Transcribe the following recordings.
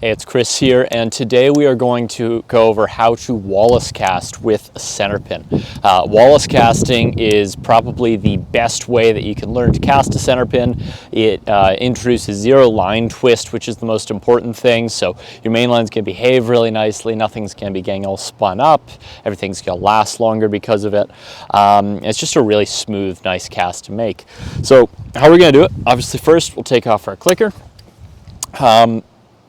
Hey, it's Chris here, and today we are going to go over how to Wallace cast with a Centerpin. Wallace casting is probably the best way that you can learn to cast a Centerpin. It introduces zero line twist, which is the most important thing, so your main line's going to behave really nicely, nothing's going to be getting all spun up, everything's going to last longer because of it. It's just a really smooth, nice cast to make. So how are we going to do it? Obviously first we'll take off our clicker.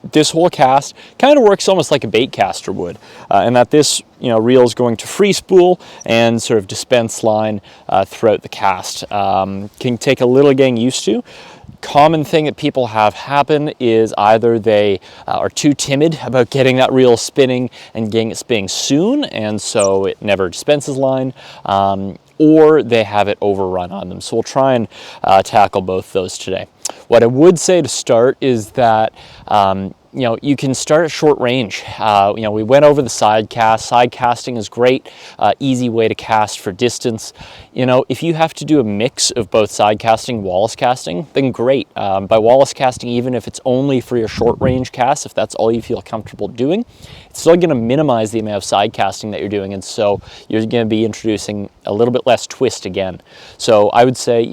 This whole cast kind of works almost like a bait caster would, in that this reel is going to free spool and sort of dispense line throughout the cast. Can take a little getting used to. Common thing that people have happen is either they are too timid about getting that reel spinning and getting it spinning soon, and so it never dispenses line, or they have it overrun on them. So we'll try and tackle both those today. What I would say to start is that you can start at short range. We went over the side cast. Side casting is great, easy way to cast for distance. If you have to do a mix of both side casting and Wallace casting, then great. By Wallace casting, even if it's only for your short range cast, if that's all you feel comfortable doing, it's still going to minimize the amount of side casting that you're doing, and so you're going to be introducing a little bit less twist again. So I would say,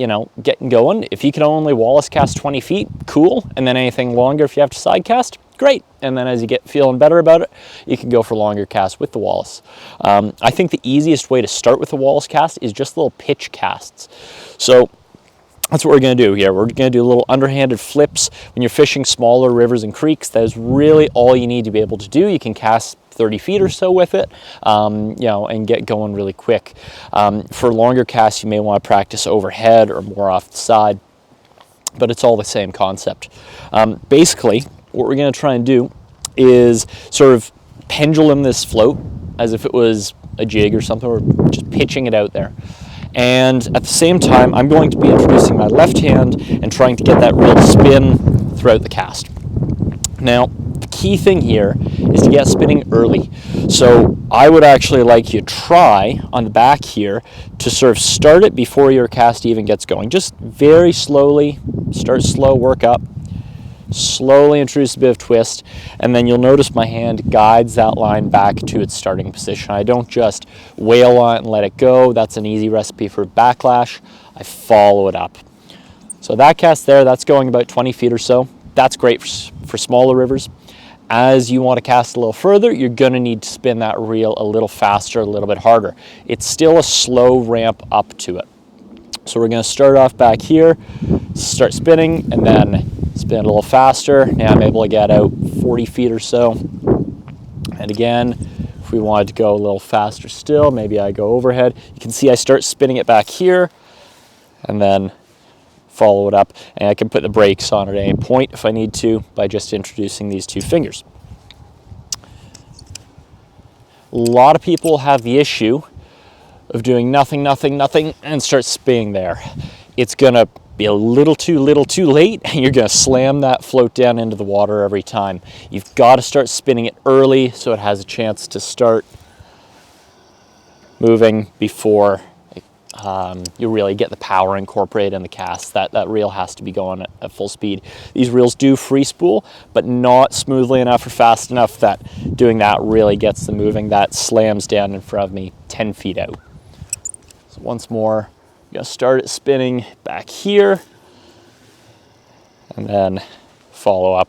getting going. If you can only Wallace cast 20 feet, cool, and then anything longer if you have to side cast, great. And then as you get feeling better about it, you can go for longer casts with the Wallace. I think the easiest way to start with the Wallace cast is just little pitch casts. So that's what we're going to do here. We're going to do little underhanded flips. When you're fishing smaller rivers and creeks, that is really all you need to be able to do. You can cast 30 feet or so with it, and get going really quick. For longer casts, you may want to practice overhead or more off the side, but it's all the same concept. Basically, what we're going to try and do is sort of pendulum this float as if it was a jig or something, or just pitching it out there. And at the same time, I'm going to be introducing my left hand and trying to get that reel to spin throughout the cast. Now, the key thing here is to get spinning early. So I would actually like you to try on the back here to sort of start it before your cast even gets going. Just very slowly, start slow, work up. Slowly introduce a bit of twist, and then you'll notice my hand guides that line back to its starting position. I don't just wail on it and let it go. That's an easy recipe for backlash. I follow it up. So that cast there, that's going about 20 feet or so. That's great for smaller rivers. As you want to cast a little further, you're going to need to spin that reel a little faster, a little bit harder. It's still a slow ramp up to it. So we're going to start off back here, start spinning, and then spin a little faster. Now I'm able to get out 40 feet or so. And again, if we wanted to go a little faster still, maybe I go overhead. You can see I start spinning it back here and then follow it up. And I can put the brakes on at any point if I need to by just introducing these two fingers. A lot of people have the issue of doing nothing, and start spinning there. It's gonna be a little too late, and you're gonna slam that float down into the water every time. You've got to start spinning it early so it has a chance to start moving before you really get the power incorporated in the cast. That reel has to be going at full speed. These reels do free spool, but not smoothly enough or fast enough that doing that really gets them moving. That slams down in front of me 10 feet out. So once more, I'm going to start it spinning back here and then follow up.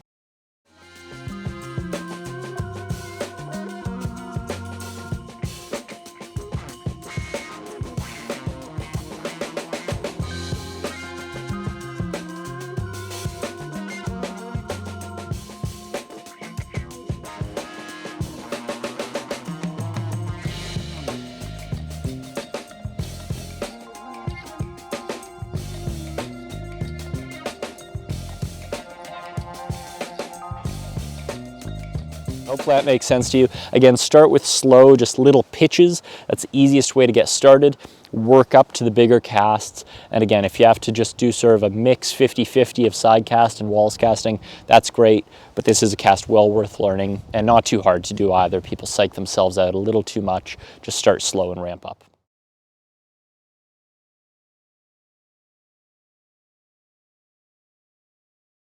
Hopefully that makes sense to you. Again, start with slow, just little pitches. That's the easiest way to get started. Work up to the bigger casts. And again, if you have to just do sort of a mix 50-50 of side cast and Wallace casting, that's great. But this is a cast well worth learning and not too hard to do either. People psych themselves out a little too much. Just start slow and ramp up.